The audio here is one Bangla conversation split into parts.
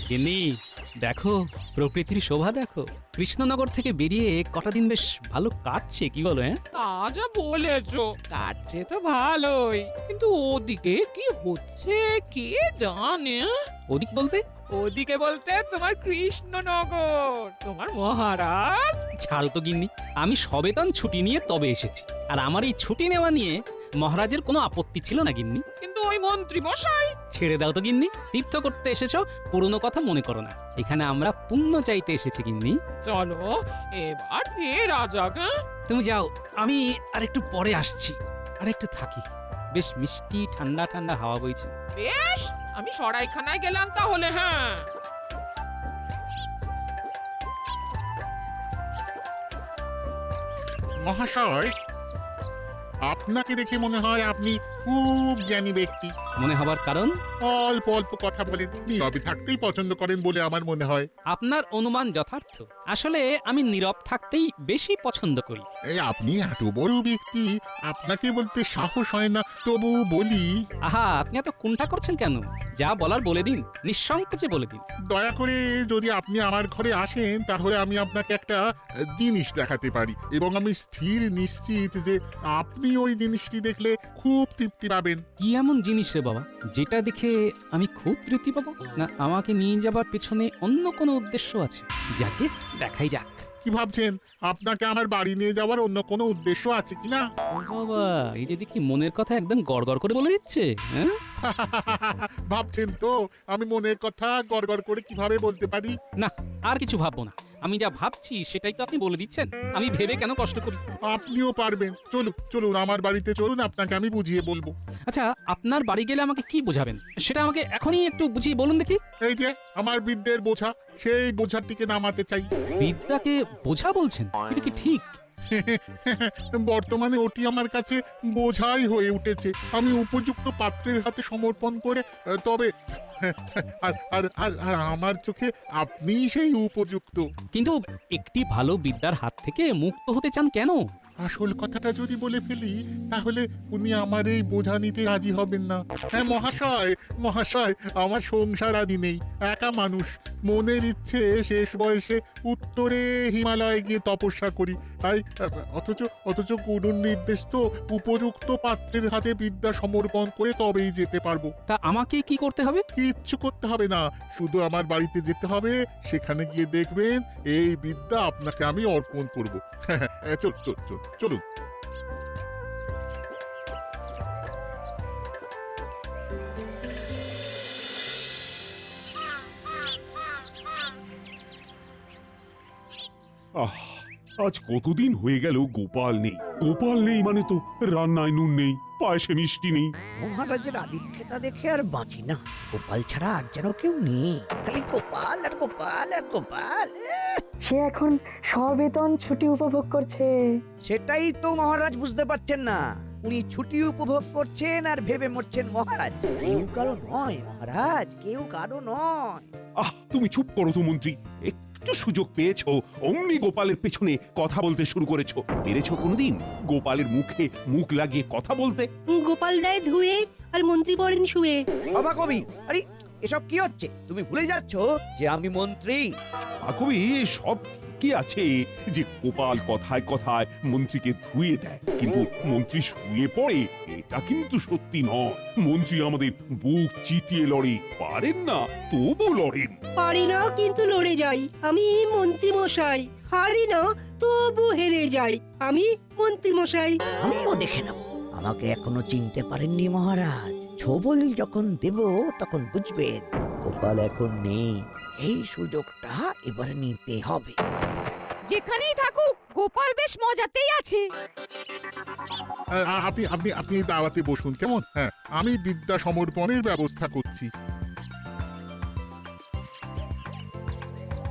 গিন্নি দেখো, প্রকৃতির শোভা দেখো। কৃষ্ণনগর থেকে বেরিয়ে কটা দিন বেশ ভালো কাটছে, কি বলো? হ্যাঁ, তা যা বলেছো, কাটছে তো ভালোই, কিন্তু ওদিকে কি হচ্ছে কে জানে? ওদিক বলতে? ওদিকে বলতে তোমার কৃষ্ণনগর, তোমার মহারাজ। ছাড় তো গিন্নি, আমি সবেতন ছুটি নিয়ে তবে এসেছি, আর আমার এই ছুটি নেওয়া নিয়ে মহারাজের কোনো আপত্তি ছিল না গিন্নি। কিন্তু ওই মন্ত্রী মশাই। ছেড়ে দাও তো গিন্নি, তীর্থ করতে এসেছো, পুরনো কথা মনে করো না। এখানে আমরা পুণ্য চাইতে এসেছি গিন্নি। চলো এবার ফেরা যাক। তুমি যাও, আমি আর একটু পরে আসছি। আর একটু থাকি, বেশ মিষ্টি ঠান্ডা ঠান্ডা হাওয়া বইছে। বেশ, আমি সরাইখানায় গেলাম তাহলে। হ্যাঁ, মহাশয়, আপনাকে দেখে মনে হয় আপনি খুব জ্ঞানী ব্যক্তি। মনে হবার কারণ? অল্প অল্প কথা বলেন, নীরবে থাকতেই পছন্দ করেন বলে আমার মনে হয়। আপনার অনুমান যথার্থ। আসলে আমি নীরব থাকতেই বেশি পছন্দ করি। এই আপনি এত বড় ব্যক্তি, আপনাকে বলতে সাহস হয় না, তবু বলি। আহা, আপনি এত কুণ্ঠা করছেন কেন? যা বলার বলে দিন, নিঃসংকোচে বলে দিন। দয়া করে যদি আপনি আমার ঘরে আসেন, তাহলে আমি আপনাকে একটা জিনিস দেখাতে পারি, এবং আমি স্থির নিশ্চিত যে আপনি ওই জিনিসটি দেখলে খুব তৃপ্তি পাবেন। কি এমন জিনিস রে বাবা, যেটা দেখে আমি খুব তৃপ্তি পাবো? না আমাকে নিয়ে যাবার পেছনে অন্য কোনো উদ্দেশ্য আছে? যাকে দেখাই যাক। কি ভাবছেন, আপনাকে আমার বাড়ি নিয়ে যাওয়ার অন্য কোনো উদ্দেশ্য আছে কিনা? বাবা, এই যে দেখি মনের কথা একদম গড়গড় করে বলে দিচ্ছে। হ্যাঁ, ভাবছেন তো আমি মনের কথা গড়গড় করে কিভাবে বলতে পারি? না আর কিছু ভাববো না। আমি যা ভাবছি সেটাই তো আপনি বলে দিচ্ছেন। আমি ভেবে কেন কষ্ট করি? আপনিও পারবেন। চলুন চলুন, আমার বাড়িতে চলুন, আপনাকে আমি বুঝিয়ে বলবো। আচ্ছা, আপনার বাড়ি গেলে আমাকে কি বোঝাবেন সেটা আমাকে এখনই একটু বুঝিয়ে বলুন দেখি। এই যে আমার বিদ্যের বোঝা, সেই বোঝাটিকে নামাতে চাই। বিদ্যাকে বোঝা বলছেন? এটা কি ঠিক? বর্তমানে ওটি আমার কাছে বোঝাই হয়ে উঠেছে। আমি উপযুক্ত পাত্রের হাতে সমর্পণ করে তবে আর আর আর আর আমার চোখে আপনিই সেই উপযুক্ত। কিন্তু একটি ভালো বিদ্যার হাত থেকে মুক্ত হতে চান কেন? আসল কথাটা যদি বলে ফেলি, তাহলে উনি আমার এই বোঝা নিতে রাজি হবেন না। হ্যাঁ মহাশয়, মহাশয়, আমার সংসার আদি নেই, একা মানুষ। মনের ইচ্ছে শেষ বয়সে উত্তরে হিমালয়ে গিয়ে তপস্যা করি। তাই অথচ অথচ গুরুর নির্দেশ তো উপযুক্ত পাত্রের হাতে বিদ্যা সমর্পণ করে তবেই যেতে পারবো। তা আমাকে কি করতে হবে? কিচ্ছু করতে হবে না, শুধু আমার বাড়িতে যেতে হবে। সেখানে গিয়ে দেখবেন এই বিদ্যা আপনাকে আমি অর্পণ করবো। চল চল চল চলুন। আহ, আজ কতদিন হয়ে গেল গোপাল নেই। গোপাল নেই মানে তো রান্নায় নুন নেই, পায়েসে মিষ্টি নেই। মহারাজের আদিক্ষেতা দেখে আর বাঁচি না। গোপাল ছাড়া আর যেন কেউ নেই, খালি গোপাল আর গোপাল আর গোপাল। সে এখন সবেতন ছুটি উপভোগ করছে। সেটাই তো মহারাজ বুঝতে পারছেন না। উনি ছুটি উপভোগ করছেন আর ভেবে মরছেন মহারাজ। কেউ কারো নয় মহারাজ, কেউ কারো নয়। তুমি চুপ করো তো মন্ত্রী। একটু সুযোগ পেয়েছো, অমনি গোপালের পেছনে কথা বলতে শুরু করেছো। পেরেছো কোনোদিন গোপালের মুখে মুখ লাগিয়ে কথা বলতে? গোপাল দেয় ধুয়ে আর মন্ত্রী পড়েন শুয়ে। বাবা কবি, আরে এসব কি হচ্ছে? তুমি ভুলে যাচ্ছ যে আমি মন্ত্রী। কবি, সব কি আছে যে গোপাল কথায় কথায় মন্ত্রীকে ধুয়ে দেয়, কিন্তু মন্ত্রী শুয়ে পড়ে, এটা কিন্তু সত্যি নয়। মন্ত্রী আমাদের বুক চিতিয়ে লড়ে, পারেন না তবু লড়েন। পারি না কিন্তু লড়ে যাই, আমি মন্ত্রী মশাই। হারি না তবু হেরে যাই, আমি মন্ত্রী মশাই। আমিও দেখে নেব। আমাকে এখনো চিনতে পারেননি মহারাজ। ছবল যখন দেব তখন বুঝবেন গোপাল এখন নেই। এই সুযোগটা এবার নিতে হবে। যেখানেই থাকুক গোপাল বেশ মজাতেই আছে। আপনি আপনি আপনি এই দাওয়াতে বসুন কেমন? হ্যাঁ, আমি বিদ্যা সমর্পণের ব্যবস্থা করছি।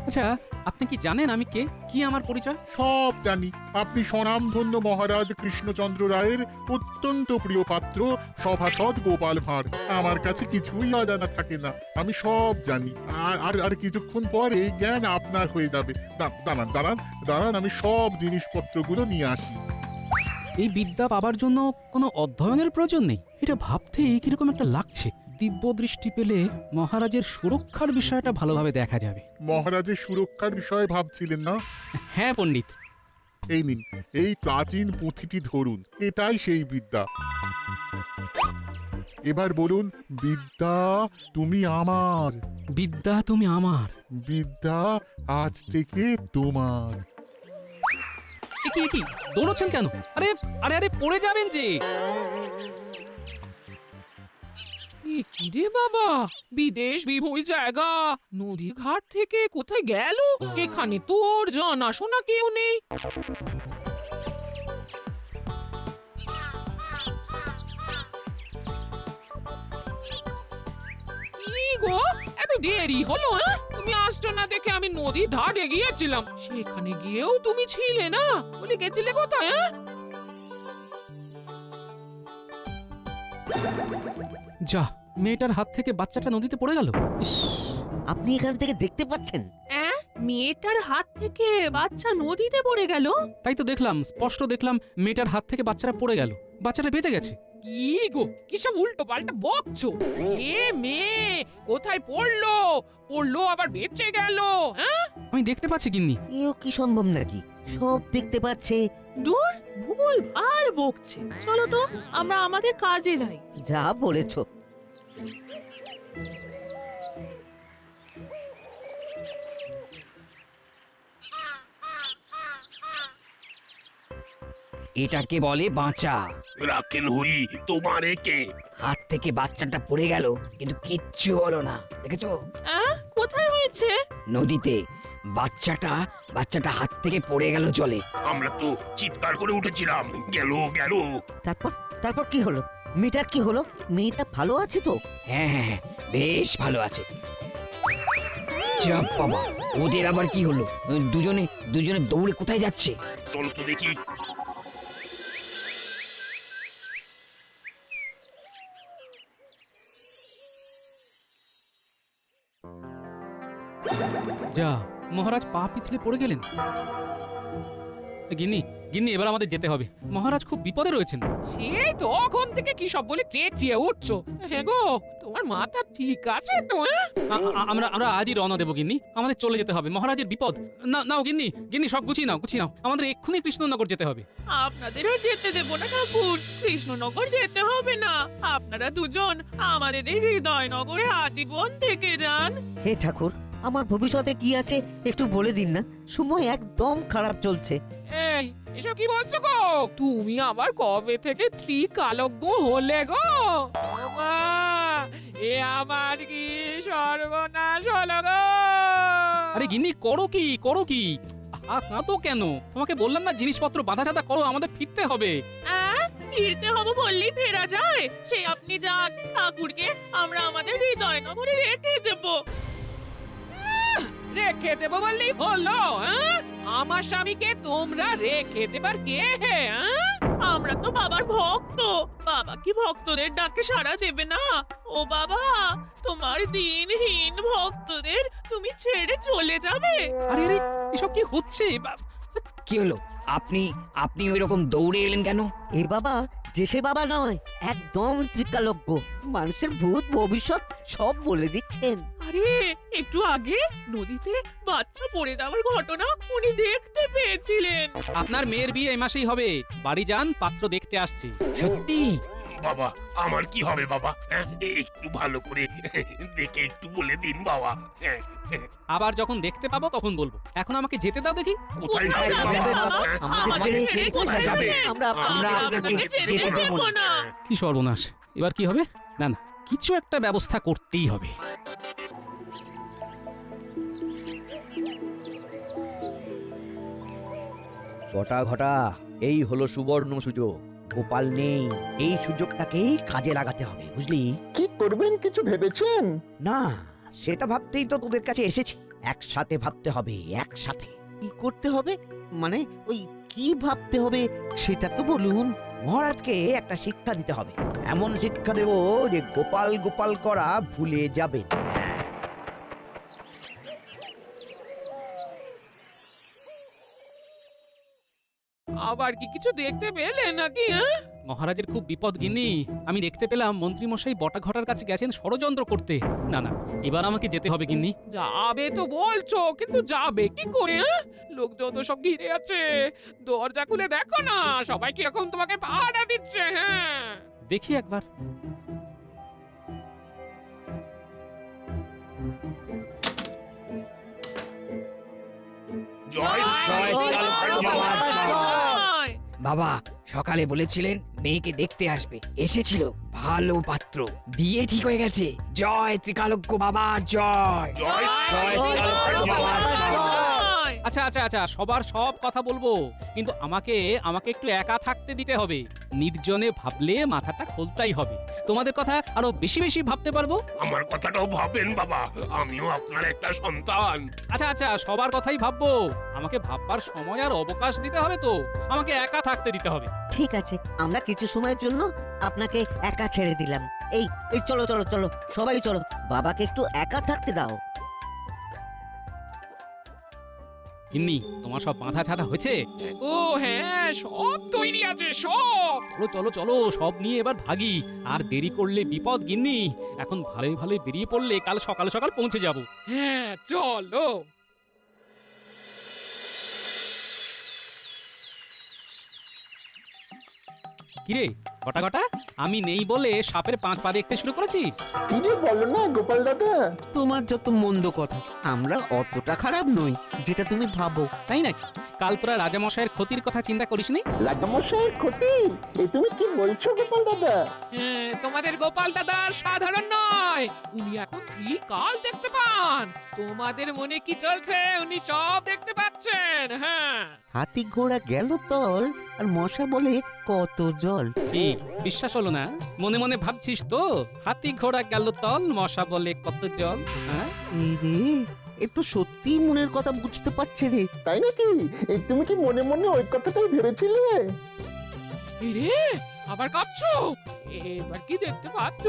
আচ্ছা, আপনি কি জানেন আমি কে? কি আমার পরিচয়? সব জানি। আপনি স্বনামধন্য মহারাজ কৃষ্ণচন্দ্র রায়ের অত্যন্ত প্রিয় পাত্র, সভাসদ গোপাল ভাঁড়। আমার কাছে কিছুই অজানা থাকে না, আমি সব জানি। আর আর কিছুক্ষণ পর এই জ্ঞান আপনার হয়ে যাবে। দাঁড়ান দাঁড়ান দাঁড়ান, আমি সব জিনিসপত্রগুলো নিয়ে আসি। এই বিদ্যা পাবার জন্য কোনো অধ্যয়নের প্রয়োজন নেই। এটা ভাবতেই কিরকম একটা লাগছে। দিব্য দৃষ্টি পেলে মহারাজের সুরক্ষার বিষয়টা ভালোভাবে দেখা যাবে। মহারাজের সুরক্ষার বিষয়ে ভাবছিলেন না? হ্যাঁ পণ্ডিত। এই নিন, এই প্রাচীন পুঁথিটি ধরুন, এটাই সেই বিদ্যা। এবার বলুন, বিদ্যা তুমি আমার, বিদ্যা তুমি আমার। বিদ্যা আজ থেকে তোমার। কি দৌড়চ্ছেন কেন? আরে আরে আরে পড়ে যাবেন যে। এ কি রে বাবা, বিদেশ বিভুঁই জায়গা, নদী ঘাট থেকে কোথায় গেল? এখানে তোর জানাশোনা কেউ নেই। কি গো, এত দেরি হলো? তুমি আসছো না দেখে আমি নদীর ধারে গিয়েছিলাম, সেখানে গিয়েও তুমি ছিলে না। বলে গেছিলে কোথায়? যা, মেয়েটার হাত থেকে বাচ্চাটা নদীতে পড়ে গেল। ইস, আপনি এখান থেকে দেখতে পাচ্ছেন? মেয়েটার হাত থেকে বাচ্চা নদীতে পড়ে গেল। তাই তো দেখলাম, স্পষ্ট দেখলাম মেয়েটার হাত থেকে বাচ্চাটা পড়ে গেল, বাচ্চাটা বেঁচে গেছে। কি গো, কি সব উল্টো পাল্টা বকছো? এ মেয়ে কোথায় পড়লো? পড়লো আবার বেঁচে গেল? হ্যাঁ, আমি দেখতে পাচ্ছি গিন্নি। এও কি সম্ভব নাকি? সব দেখতে পাচ্ছে। দূর, ভুল আর বকছে। চলো তো আমরা আমাদের কাজে যাই। যা বলেছো। এটাকে বলে বাঁচা। রাখেন হরি, তোমার একে হাত থেকে বাচ্চাটা পড়ে গেল, কিন্তু কিচ্ছু হলো না। দেখেছো? কোথায় হয়েছে? নদীতে। বাচ্চাটা হাত থেকে পড়ে গেল জলে। আমরা তো চিৎকার করে উঠেছিলাম, গেল গেল। তারপর তারপর কি হলো? মেয়েটার কি হলো? মেয়েটা ভালো আছে তো? হ্যাঁ, বেশ ভালো আছে। চাপ বাবা, ওদের আবার কি হলো? দুজনে দৌড়ে কোথায় যাচ্ছে? চলো তো দেখি। যা, মহারাজ পা পিছলে পড়ে গেলেন। গিন্নি গিন্নি, এবার আমাদের যেতে হবে, মহারাজ খুব বিপদে রয়েছেন। সেই তখন থেকে কি সব বলে চেঁচিয়ে উঠছো? হ্যাঁ গো, তোমার মাথা ঠিক আছে তো? আমরা আজই রওনা দেবো গিন্নি, আমাদের চলে যেতে হবে, মহারাজের বিপদ। নাও গিন্নি সব গুছিয়ে নাও, আমাদের এক্ষুনি কৃষ্ণনগর যেতে হবে। আপনাদেরও যেতে দেব না ঠাকুর, কৃষ্ণনগর যেতে হবে না। আপনারা দুজন আমাদের এই হৃদয়নগরে আজীবন থেকে যান। হে ঠাকুর, আমার ভবিষ্যতে কি আছে একটু বলে দিন না, সময় একদম খারাপ চলছে। এই, এসব কি বলছো গো? তুমি আবার কবে থেকে ত্রিকালজ্ঞ হলে গো? মা, এ আমার কি সর্বনাশ হলো গো? আরে গিন্নি, করো কি? কাঁদো কেন? তোমাকে বললাম না, জিনিসপত্র বাঁধা করো, আমাদের ফিরতে হবে। ফিরতে হবে বললেই ফেরা যায়? সেই আপনি যান, ঠাকুরকে আমরা আমাদের হৃদয়নগরে রেখে দেব। রেখে দেবো বললেই হলো? আমার স্বামীকে তোমরা রেখে দেবার কে? আমরা তো বাবার ভক্ত, বাবা কি ভক্তদের ডাকে সাড়া দেবে না? ও বাবা, তোমার দিনহীন ভক্তদের তুমি ছেড়ে চলে যাবে? আরে এসব কি হচ্ছে? কি হলো? আপনি ওই রকম দৌড়ে এলেন কেন? এ বাবা যে সে বাবা নয়, একদম ত্রিকালজ্ঞ, মানুষের ভূত ভবিষ্যৎ সব বলে দিচ্ছেন। আরে একটু আগে নদীতে বাচ্চা পড়ে যাওয়ার ঘটনা উনি দেখতে পেয়েছিলেন। আপনার মেয়ের বিয়ে এই মাসেই হবে, বাড়ি যান, পাত্র দেখতে আসছি। সত্যি? বাবা, আমার কি হবে বাবা? একটু ভালো করে দেখে একটু বলে দিন বাবা। আবার যখন দেখতে পাবো তখন বলবো, এখন আমাকে যেতে দাও দেখি। কোথায় কোথায় যাবে যাবে বাবা? বাবা? আমাদের আমাদের ছেড়ে ছেড়ে কোথায় কোথায় যাবে? যাবে? আমরা আমরা আপনাকে যেতে ছেড়ে দেব দেব না। কি সর্বনাশ, এবার কি হবে? না কিছু একটা ব্যবস্থা করতেই হবে। ঘটা এই হলো সুবর্ণ সুযোগ। গোপাল নেই, এই সুযোগটাকেই কাজে লাগাতে হবে, বুঝলি? কি করবেন কিছু ভেবেছেন? না, সেটা ভাবতেই তো তোদের কাছে এসেছি। একসাথে ভাবতে হবে, একসাথে। কি করতে হবে মানে, ওই কি ভাবতে হবে সেটা তো বলুন। মহারাজকে একটা শিক্ষা দিতে হবে, এমন শিক্ষা দেব যে গোপাল গোপাল করা ভুলে যাবে। আবার কি কিছু দেখতে পেলে নাকি? মহারাজের খুব বিপদ গিন্নি। আমি দেখতে পেলাম মন্ত্রীমশাই বটা ঘটার কাছে গেছেন ষড়যন্ত্র করতে। না না, এবার আমাকে যেতে হবে গিন্নি। যাবে তো বলছো, কিন্তু যাবে কি করে? হ্যাঁ? লোকজন তো সব ঘিরে আছে, দরজা খুলে দেখো না, সবাই কিরকম তোমাকে পাহারা দিচ্ছে। হ্যাঁ, দেখি একবার। জয় বাবা, সকালে বলেছিলেন মেয়েকে দেখতে আসবে, এসেছিল। ভালো পাত্র, বিয়ে ঠিক হয়ে গেছে। জয় ত্রিকালজ্ঞ বাবা, জয় জয় ত্রিকালজ্ঞ বাবা, জয়। আচ্ছা আচ্ছা আচ্ছা, সবার সব কথা বলবো, কিন্তু আমাকে একটু একা থাকতে দিতে হবে। নির্জনে ভাবলে মাথাটা খোলতাই হবে। তোমাদের কথা আরো বেশি বেশি ভাবতে পারবো। আমার কথাটাও ভাবেন বাবা, আমিও আপনার একটা সন্তান। আচ্ছা আচ্ছা, সবার কথাই ভাববো। আমাকে ভাববার সময় আর অবকাশ দিতে হবে তো, আমাকে একা থাকতে দিতে হবে। ঠিক আছে, আমরা কিছু সময়ের জন্য আপনাকে একা ছেড়ে দিলাম। এই এই চলো চলো চলো, সবাই চলো, বাবাকে একটু একা থাকতে দাও। গিন্নি, তোমার সব বাঁধা ছাধা হয়েছে? ও হ্যাঁ, সব তৈরি আছে সব। চলো চলো চলো, সব নিয়ে এবার ভাগি। আর দেরি করলে বিপদ গিন্নি। এখন ভালোই ভালোই বেরিয়ে পড়লে কাল সকাল সকাল পৌঁছে যাব। হ্যাঁ চলো। কিরে কটা কটা, আমি নেই বলে সাপের 5 পা দেখতে শুরু করেছিস? কি যে বলো না গোপাল দাদা। তোমার যত মন্দ কথা, আমরা অতটা খারাপ নই যেটা তুমি ভাবো। তাই নাকি? কাল তোরা রাজামশাইয়ের ক্ষতির কথা চিন্তা করিসনি? রাজামশাইয়ের ক্ষতি? এ তুমি কি বলছো গোপাল দাদা? হ্যাঁ, তোমাদের গোপাল দাদা সাধারণ নয়, উনি এখন কাল দেখতে পান। তোমাদের মনে কি চলছে উনি সব দেখতে পাচ্ছেন। হ্যাঁ, হাতি ঘোড়া গেল তল, আর মশা বলে কত জল। কি বিশ্বাস হলো না? মনে মনে ভাবছিস তো হাতি ঘোড়া গেল তল, মশা বলে কত জল। হ্যাঁ, এই রে, এ তো সত্যি মনের কথা বুঝতে পারছে রে। তাই নাকি? এই তুমি কি মনে মনে ওই কথাটাই ভেবেছিলে? এই রে, আবার কাঁপছো? এবার কি দেখতে পাচ্ছ?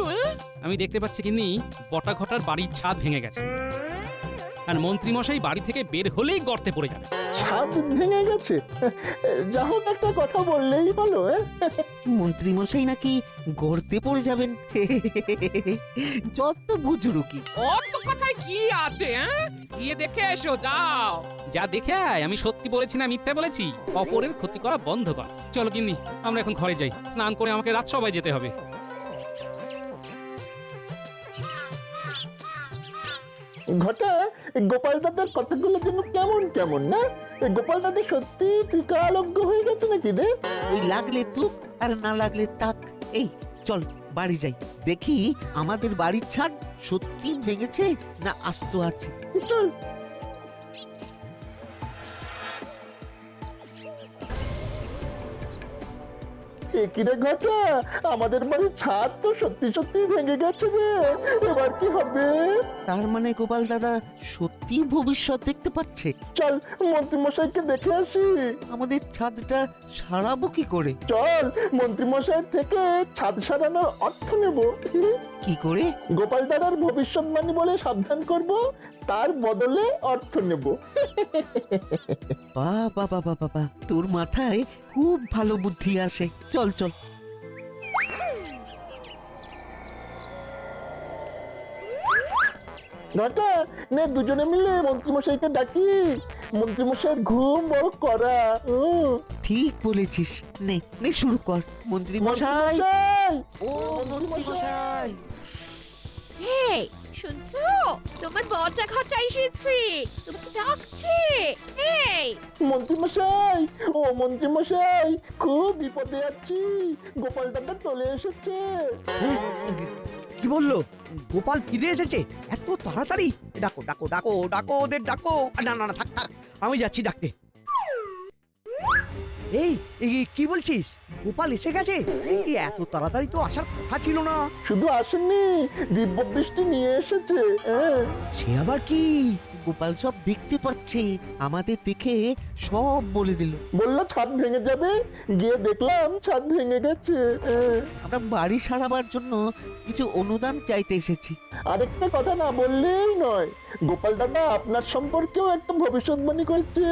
আমি দেখতে পাচ্ছি কিন্নি, বটা ঘটার বাড়ির ছাদ ভেঙে গেছে, আর মন্ত্রীমশাই বাড়ি থেকে বের হলেই গর্তে পড়ে যাবে। ছাদ ভেঙে গেছে? যা হোক, একটা কথা বললেই বলো। মন্ত্রী মশাই নাকি গর্তে পড়ে যাবেন? যত বুজরুকি। অত কথায় কি আছে? গিয়ে দেখে এসো, যাও। যা দেখে আয়। আমি সত্যি বলেছি না মিথ্যে বলেছি? অপরের ক্ষতি করা বন্ধ কর। চলো গিন্নি, আমরা এখন ঘরে যাই। স্নান করে আমাকে রাজসভায় যেতে হবে। ঘটা, গোপাল দাদার কথাগুলো যেন কেমন কেমন না? গোপাল দাদা সত্যি ত্রিকালজ্ঞ হয়ে গেছে নাকি রে? ওই লাগলে তুক আর না লাগলে তাক। এই চল বাড়ি যাই, দেখি আমাদের বাড়ির ছাদ সত্যি ভেঙেছে না আস্ত আছে। চল। কিরে ঘটা, আমাদের বাড়ির ছাদ তো সত্যি সত্যি ভেঙে গেছে রে। এবার কি হবে? তার মানে গোপাল দাদা সত্যি ভবিষ্যৎ দেখতে পাচ্ছে। চল মন্ত্রী মশাইকে দেখে আসি। আমাদের ছাদটা সারাবো কি করে? চল মন্ত্রী মশাইয়ের থেকে ছাদ সারানোর অর্থ নেব। কি করে? গোপাল দাদার ভবিষ্যৎবাণী বলে সাবধান করব, তার বদলে অর্থ নেব। বাবা বাবা বাবা, তোর মাথায় খুব ভালো বুদ্ধি আসে। চল চল। ঘটা, নে দুজনে মিলে মন্ত্রীমশাইকে ডাকি। মন্ত্রীমশাইয়ের ঘুম বড় করা। ঠিক বলেছিস, নে নে শুরু কর। মন্ত্রী মশাই, মশাই! ও মন্ত্রী মশাই। এই শুনছো, তোমার বটা ঘটা এসেছে, তোমাকে ডাকছে। এই মন্ত্রীমশাই, ও মন্ত্রীমশাই, খুব বিপদে আছি। গোপাল দাদা চলে এসেছে। কি বললো? গোপাল ফিরে এসেছে এত তাড়াতাড়ি? ডাকো ডাকো ডাকো ডাকো, ওদের ডাকো। না না না, থাক থাক, আমি যাচ্ছি ডাকতে। এই এই কি বলছিস? গোপাল এসে গেছে? এই এত তাড়াতাড়ি তো আসার কথা ছিল না। শুধু আসেননি, দিব্য দৃষ্টি নিয়ে এসেছে। সে আবার কি? গোপাল সব দেখতে পাচ্ছে, আমাদের দেখে সব বলে দিল। বললো ছাদ ভেঙে যাবে, গিয়ে দেখলাম ছাদ ভেঙে গেছে। আমরা বাড়ি সারাবার জন্য কিছু অনুদান চাইতে এসেছি। আরেকটা কথা না বললেই নয়, গোপাল দাদা আপনার সম্পর্কেও একটা ভবিষ্যৎবাণী করেছে।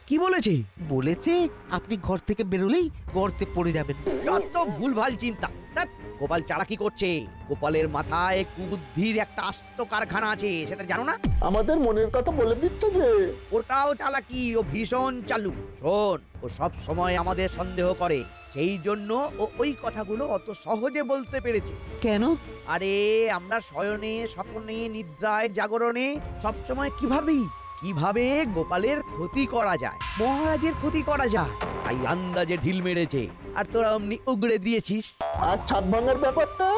কি বলেছে? বলেছে আপনি ঘর থেকে বেরোলেই গর্তে পড়ে যাবেন। যত ভুলভাল চিন্তা। ধ্যাৎ, গোপাল চালাকি করছে। গোপালের মাথায় কুবুদ্ধির একটা আস্ত কারখানা আছে, সেটা জানো না? আমাদের মনের কথা বলে দিচ্ছে যে ওটাও চালাকি, ও ভীষণ চালু। শোন, ও সব সময় আমাদের সন্দেহ করে, সেই জন্য ও ওই কথাগুলো অত সহজে বলতে পেরেছে। কেন? আরে আমরা শয়নে, স্বপ্নে, নিদ্রায়, জাগরণে সবসময় কিভাবে গোপালের ক্ষতি করা যায়, মহারাজের ক্ষতি করা যায়, তাই আন্দাজে ঢিল মেরেছে। আর তোরা অমনি উগড়ে দিয়েছিস। আর ছাদ ভাঙার ব্যাপারটা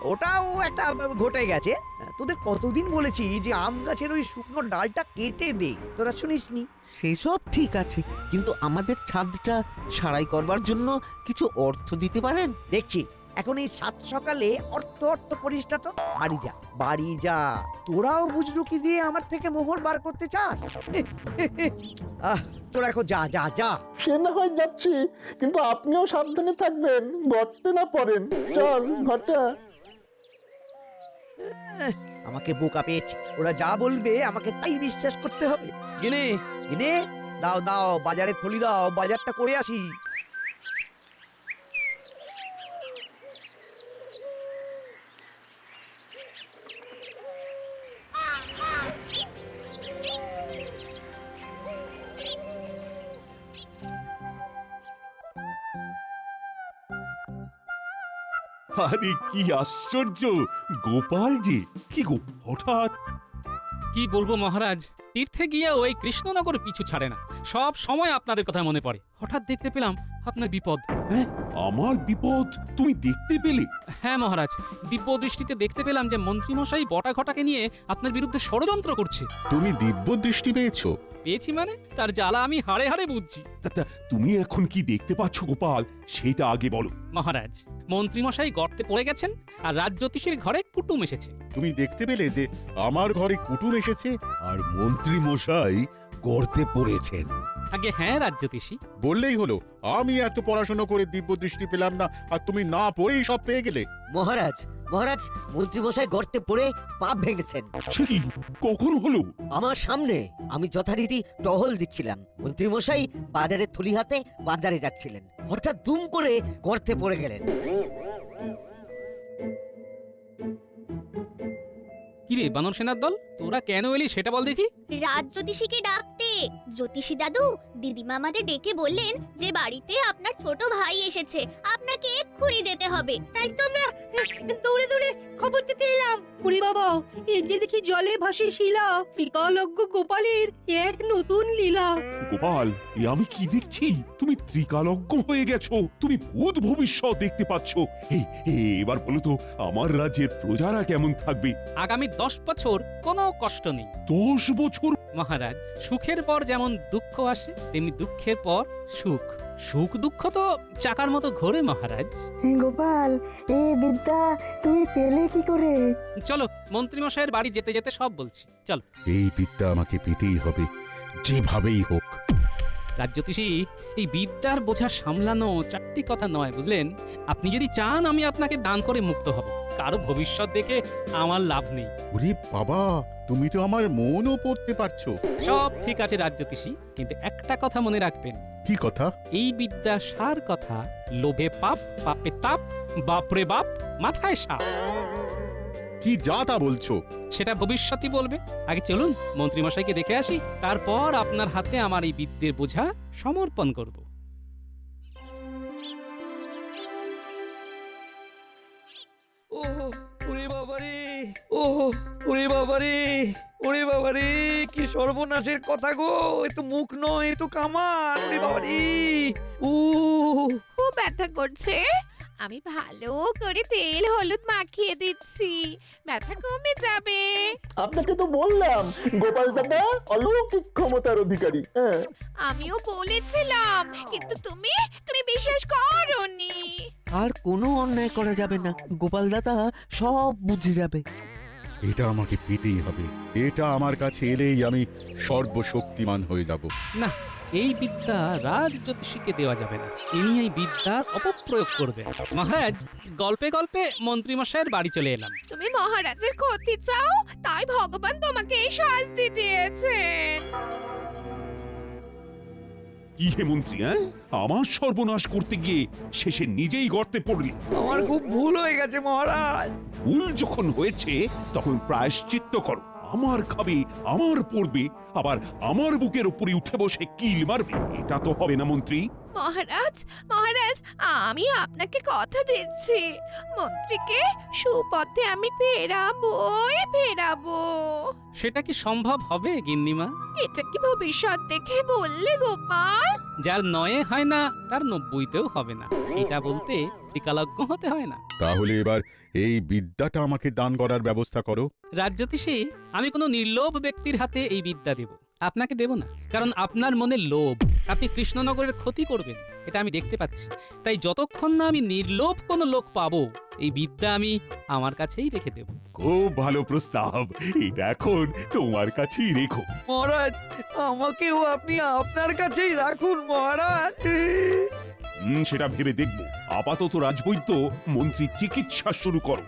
ওটাও একটা ঘটে গেছে। তোদের কতদিন বলেছি যে আম গাছের ওই শুকনো ডালটা কেটে দে, তোরা শুনিসনি। সেসব ঠিক আছে, কিন্তু আমাদের ছাদটা সারাই করবার জন্য কিছু অর্থ দিতে পারেন? দেখছি এখন এই সাত সকালে অর্থ করিস না তো। বাড়ি যা। তোরাও বুঝলুকি দিয়ে আমার থেকে মোহর বার করতে চাস? তোরা এখন যা যা যা। সে না হয় যাচ্ছি, কিন্তু আপনিও সাবধানে থাকবেন, গর্তে না পড়েন। চল ঘটা। আমাকে বোকা পেয়েছে। ওরা যা বলবে আমাকে তাই বিশ্বাস করতে হবে। গিনে গিনে দাও বাজারে থলি দাও, বাজারটা করে আসি। আরে কি আশ্চর্য, গোপাল যে কি গো হঠাৎ। কি বলবো মহারাজ, তীর্থে গিয়ে ওই কৃষ্ণনগর পিছু ছাড়ে না। সব সময় আপনাদের কথা মনে পড়ে। হঠাৎ দেখতে পেলাম আপনার বিপদ। আমার বিপদ তুমি দেখতে পেলে? হ্যাঁ মহারাজ, দিব্য দৃষ্টিতে দেখতে পেলাম যে মন্ত্রীমশাই বটা ঘটাকে নিয়ে আপনার বিরুদ্ধে ষড়যন্ত্র করছে। তুমি দিব্য দৃষ্টি পেয়েছো? পেয়েছি মানে তার জ্বালা আমি হাড়ে হাড়ে বুঝছি। তা তুমি এখন কি দেখতে পাচ্ছ গোপাল, সেটা আগে বলো। মহারাজ, মন্ত্রীমশাই গর্তে পড়ে গেছেন আর রাজজ্যোতিষীর ঘরে কুটুম এসেছে। তুমি দেখতে পেলে যে আমার ঘরে কুটুম এসেছে আর মন্ত্রী মশাই গর্তে পড়েছেন? আগে হ্যাঁ রাজজ্যোতিষী। বললেই হলো, আমি এত পড়াশোনা করে দিব্য দৃষ্টি পেলাম না, আর তুমি না পড়েই সব পেয়ে গেলে। মহারাজ মন্ত্রীমশাই গর্তে পড়ে পাপ ভেঙেছেন। সে কি, কখন হলো? আমার সামনে। আমি যথারীতি টহল দিচ্ছিলাম। মন্ত্রীমশাই বাজারের থলি হাতে বাজারে যাচ্ছিলেন, হঠাৎ দুম করে গর্তে পড়ে গেলেন। কিরে বানর সেনার দল, তোরা কেন এলি সেটা বল দেখি। রাজ জ্যোতিষীকে ডাকতে। জ্যোতিষী দাদু, দিদিমা আমাদের ডেকে বললেন যে বাড়িতে আপনার ছোট ভাই এসেছে, আপনাকে এক্ষুনি যেতে হবে। তাই তো আমরা দৌড়ে দৌড়ে খবর দিতে এলাম। ওরে বাবা, এই যে দেখি জলে ভাসে শিলা, ত্রিকালজ্ঞ গোপালের এক নতুন লীলা। গোপাল, এ আমি কি দেখছি? তুমি ত্রিকালজ্ঞ হয়ে গেছো, তুমি ভূত ভবিষ্যৎ দেখতে পাচ্ছ। এবার বলো তো, আমার রাজ্যের প্রজারা কেমন থাকবে? আগামী 10 বছর কোনো কষ্ট নেই 10 বছর? মহারাজ, সুখের পর যেমন দুঃখ আসে, তেমনি দুঃখের পর সুখ। সুখ দুঃখ তো চাকার মতো ঘোরে মহারাজ। গোপাল, এই বিদ্যা তুমি পেলে কি করে? চলো, মন্ত্রীমশাইয়ের বাড়ি যেতে যেতে সব বলছি। চলো। এই বিদ্যা আমাকে পেতেই হবে, যেভাবেই হোক। রাজজ্যোতিষী, এই বিদ্যার বোঝা সামলানো চারটি কথা নয়, বুঝলেন? আপনি যদি চান আমি আপনাকে দান করে মুক্ত হব, কারো ভবিষ্যৎ দেখে আমার লাভ নেই। ওরে বাবা, তুমি তো আমার মনও পড়তে পারছো। সব ঠিক আছে রাজজ্যোতিষী, কিন্তু একটা কথা মনে রাখবেন। কি কথা? এই বিদ্যা সার কথা, লোভে পাপ, পাপে তাপ, বাপরে বাপ, মাথায় সাপ। কি যা তা বলছো? সেটা ভবিষ্যৎই বলবে। আগে চলুন মন্ত্রীমশাইকে দেখে আসি, তারপর আপনার হাতে আমার এই বিদ্যের বোঝা সমর্পণ করব। ওরে বাবারে, ওরে বাবারে, ওরে বাবারে, কি সর্বনাশের কথা গো! এ তো মুখ নয়, এ তো কামান। ওরে বাবারে, খুব ব্যথা করছে। আমি ভালো করে তেল হলুদ মাখিয়ে দিচ্ছি, ব্যথা কমে যাবে। আপনাকে তো বললাম গোপাল দাদা অলৌকিক ক্ষমতার অধিকারী। আমিও বলেছিলাম, কিন্তু তুমি বিশ্বাস করোনি। আর কোনো অন্যায় করা যাবে না, গোপাল দাদা সব বুঝে যাবে। এটা আমাকে পেতেই হবে। এটা আমার কাছে এলেই আমি সর্বশক্তিমান হয়ে যাব। না, এই বিদ্যা রাজ জ্যোতিষীকে দেওয়া যাবে না। ইনি এই বিদ্যার অপপ্রয়োগ করবেন। মহারাজ, গল্পে গল্পে মন্ত্রীমশাইয়ের বাড়ি চলে এলাম। তুমি মহারাজের ক্ষতি চাও, তাই ভগবান তোমাকে এই শাস্তি দিয়েছেন। কি হে মন্ত্রী, হ্যাঁ? আমার সর্বনাশ করতে গিয়ে শেষে নিজেই গর্তে পড়লি। আমার খুব ভুল হয়ে গেছে মহারাজ। ভুল যখন হয়েছে তখন প্রায়শ্চিত্ত করো। আমার খাবে, আমার পড়বে, আবার আমার বুকের উপরে উঠে বসে কিল মারবে। এটা তো হবে না মন্ত্রী। মহারাজ, মহারাজ, আমি আপনাকে কথা দিচ্ছি, মন্ত্রীকে সুপথে আমি ফেরাবো। সেটা কি সম্ভব হবে গিন্নিমা? এটা কি ভবিষ্যৎ দেখে বললে গোপাল? যার নয়ে হয় না তার 90তেও হবে না, এটা বলতে ত্রিকালজ্ঞ হতে হয় না। তাহলে এবার এই বিদ্যাটা আমাকে দান করার ব্যবস্থা করো। রাজজ্যোতিষী, আমি কোনো নির্লোভ ব্যক্তির হাতে এই বিদ্যা দেব, আপনাকে দেব না। কারণ আপনার মনে লোভ, আপনি কৃষ্ণনগরের ক্ষতি করবেন, এটা আমি দেখতে পাচ্ছি। তাই যতক্ষণ না আমি নির্লোভ কোনো লোক পাবো, এই বিদ্যা আমি আমার কাছেই রেখে দেব। খুব ভালো প্রস্তাব, এটা এখন তোমার কাছেই রেখো। মহারাজ, আমাকেও আপনি আপনার কাছেই রাখুন মহারাজ। সেটা ভেবে দেখব। আপাতত রাজবৈদ্য মন্ত্রী চিকিৎসা শুরু করো।